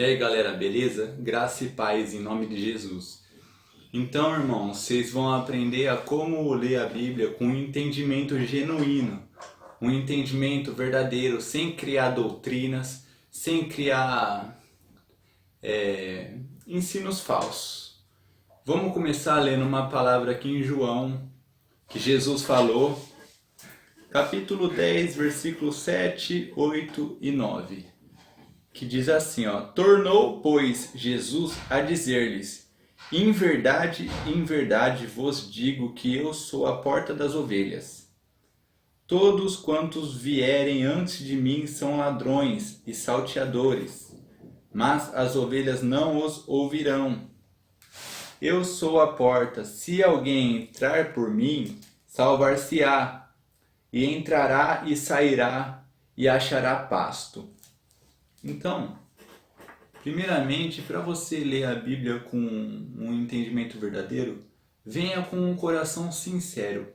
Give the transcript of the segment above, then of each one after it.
E aí galera, beleza? Graça e paz em nome de Jesus. Então, irmãos, vocês vão aprender a como ler a Bíblia com um entendimento genuíno, um entendimento verdadeiro, sem criar doutrinas, sem criar ensinos falsos. Vamos começar lendo uma palavra aqui em João, que Jesus falou, capítulo 10, versículos 7, 8 e 9. Que diz assim, ó: tornou, pois, Jesus a dizer-lhes: em verdade vos digo que eu sou a porta das ovelhas. Todos quantos vierem antes de mim são ladrões e salteadores, mas as ovelhas não os ouvirão. Eu sou a porta, se alguém entrar por mim, salvar-se-á, e entrará e sairá e achará pasto. Então, primeiramente, para você ler a Bíblia com um entendimento verdadeiro, venha com um coração sincero,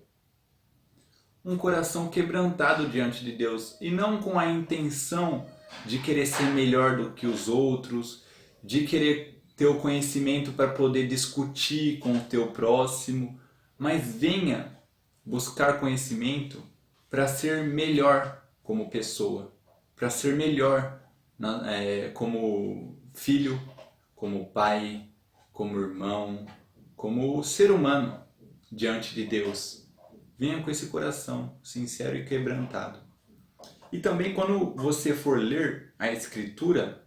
um coração quebrantado diante de Deus, e não com a intenção de querer ser melhor do que os outros, de querer ter o conhecimento para poder discutir com o teu próximo, mas venha buscar conhecimento para ser melhor como pessoa, para ser melhor como filho, como pai, como irmão, como ser humano diante de Deus. Venha com esse coração sincero e quebrantado. E também quando você for ler a Escritura,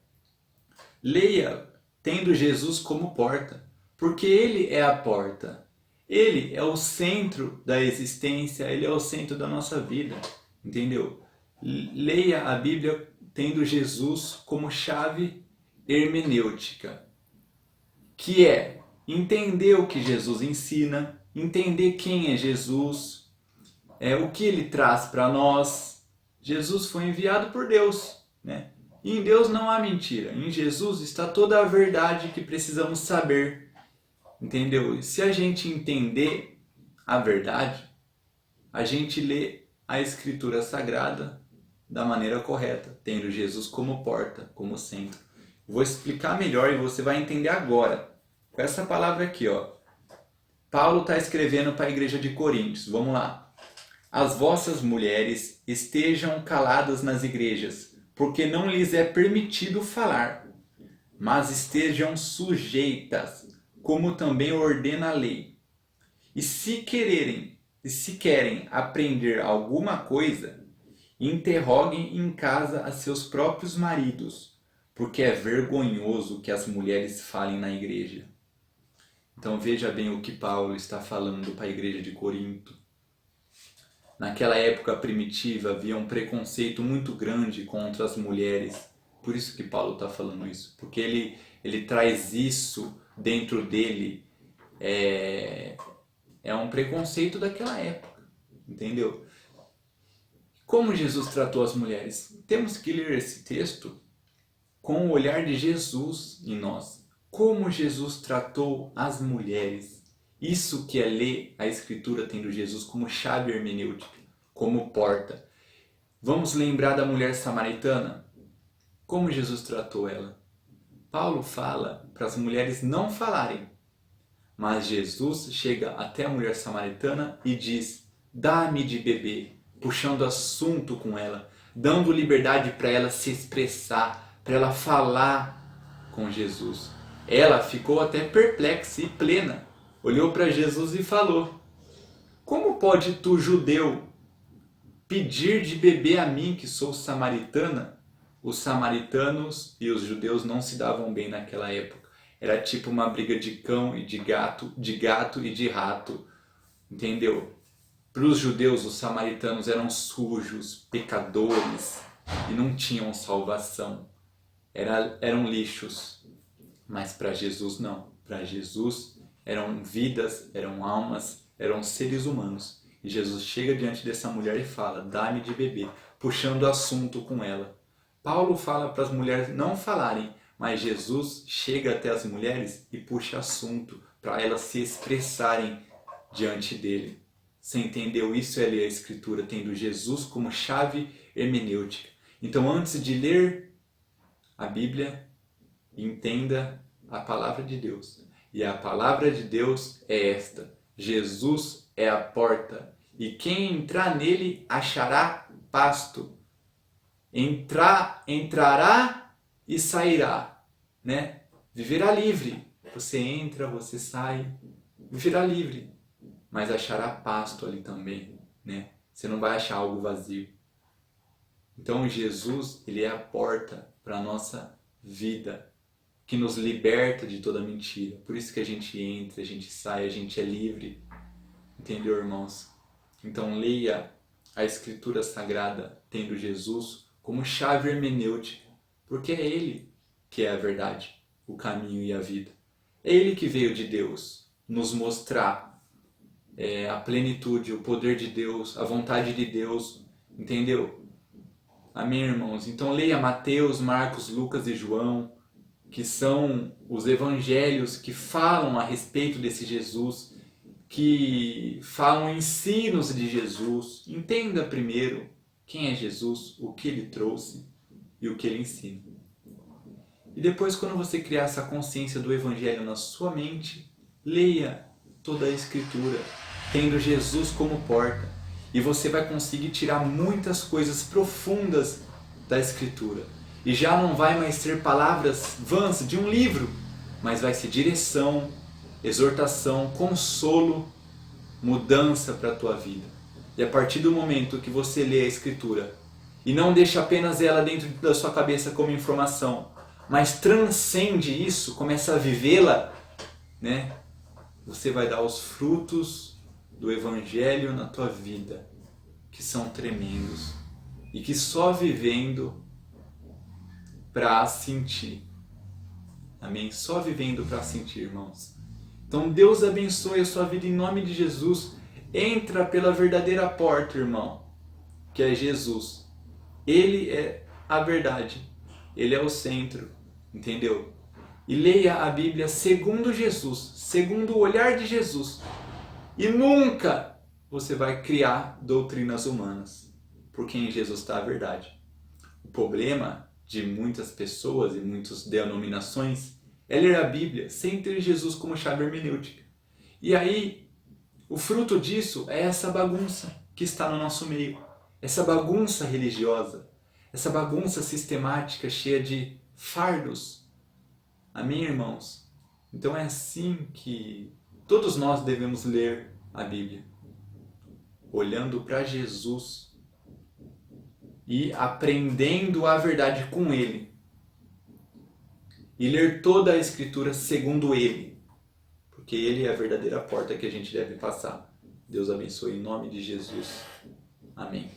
leia tendo Jesus como porta, porque Ele é a porta. Ele é o centro da existência, Ele é o centro da nossa vida, entendeu? Leia a Bíblia tendo Jesus como chave hermenêutica, que é entender o que Jesus ensina, entender quem é Jesus, o que ele traz para nós. Jesus foi enviado por Deus, né? E em Deus não há mentira. Em Jesus está toda a verdade que precisamos saber, entendeu? E se a gente entender a verdade, a gente lê a Escritura Sagrada da maneira correta, tendo Jesus como porta, como centro. Vou explicar melhor e você vai entender agora. Com essa palavra aqui, ó. Paulo está escrevendo para a igreja de Coríntios. Vamos lá. As vossas mulheres estejam caladas nas igrejas, porque não lhes é permitido falar, mas estejam sujeitas, como também ordena a lei. E se querem aprender alguma coisa, interroguem em casa a seus próprios maridos, porque é vergonhoso que as mulheres falem na igreja. Então veja bem o que Paulo está falando para a igreja de Corinto. Naquela época primitiva havia um preconceito muito grande contra as mulheres. Por isso que Paulo está falando isso. Porque ele traz isso dentro dele. É um preconceito daquela época. Entendeu? Como Jesus tratou as mulheres? Temos que ler esse texto com o olhar de Jesus em nós. Como Jesus tratou as mulheres. Isso que é ler a Escritura tendo Jesus como chave hermenêutica, como porta. Vamos lembrar da mulher samaritana? Como Jesus tratou ela? Paulo fala para as mulheres não falarem, mas Jesus chega até a mulher samaritana e diz: dá-me de beber, puxando assunto com ela, dando liberdade para ela se expressar, para ela falar com Jesus. Ela ficou até perplexa e plena, olhou para Jesus e falou: como pode tu, judeu, pedir de beber a mim, que sou samaritana? Os samaritanos e os judeus não se davam bem naquela época. Era tipo uma briga de cão e de gato e de rato, entendeu? Para os judeus, os samaritanos eram sujos, pecadores e não tinham salvação. Eram lixos. Mas para Jesus não. Para Jesus eram vidas, eram almas, eram seres humanos. E Jesus chega diante dessa mulher e fala: dá-me de beber, puxando assunto com ela. Paulo fala para as mulheres não falarem, mas Jesus chega até as mulheres e puxa assunto para elas se expressarem diante dele. Você entendeu? Isso é ler a Escritura, tendo Jesus como chave hermenêutica. Então, antes de ler a Bíblia, Entenda a palavra de Deus. E a palavra de Deus é esta: Jesus é a porta, e quem entrar nele achará pasto. Entrará e sairá, né? Viverá livre. Você entra, você sai, viverá livre, mas achará pasto ali também, né? Você não vai achar algo vazio. Então Jesus, ele é a porta para a nossa vida, que nos liberta de toda mentira. Por isso que a gente entra, a gente sai, a gente é livre. Entendeu, irmãos? Então leia a Escritura Sagrada tendo Jesus como chave hermenêutica, porque é Ele que é a verdade, o caminho e a vida. É Ele que veio de Deus nos mostrar a plenitude, o poder de Deus, a vontade de Deus, entendeu? Amém, irmãos? Então leia Mateus, Marcos, Lucas e João, que são os evangelhos que falam a respeito desse Jesus, que falam ensinos de Jesus. Entenda primeiro quem é Jesus, o que ele trouxe e o que ele ensina. E depois, quando você criar essa consciência do evangelho na sua mente, leia toda a Escritura, tendo Jesus como porta. E você vai conseguir tirar muitas coisas profundas da Escritura. E já não vai mais ser palavras vãs de um livro, mas vai ser direção, exortação, consolo, mudança para a tua vida. E a partir do momento que você lê a Escritura e não deixa apenas ela dentro da sua cabeça como informação, mas transcende isso, começa a vivê-la, né? Você vai dar os frutos do Evangelho na tua vida, que são tremendos e que só vivendo para sentir. Amém? Só vivendo para sentir, irmãos. Então Deus abençoe a sua vida em nome de Jesus. Entra pela verdadeira porta, irmão, que é Jesus. Ele é a verdade. Ele é o centro, entendeu? E leia a Bíblia segundo Jesus, segundo o olhar de Jesus. E nunca você vai criar doutrinas humanas, porque em Jesus está a verdade. O problema de muitas pessoas e muitas denominações é ler a Bíblia sem ter Jesus como chave hermenêutica. E aí, o fruto disso é essa bagunça que está no nosso meio. Essa bagunça religiosa, essa bagunça sistemática cheia de fardos. Amém, irmãos? Então é assim que todos nós devemos ler a Bíblia, olhando para Jesus e aprendendo a verdade com Ele. E ler toda a Escritura segundo Ele, porque Ele é a verdadeira porta que a gente deve passar. Deus abençoe em nome de Jesus. Amém.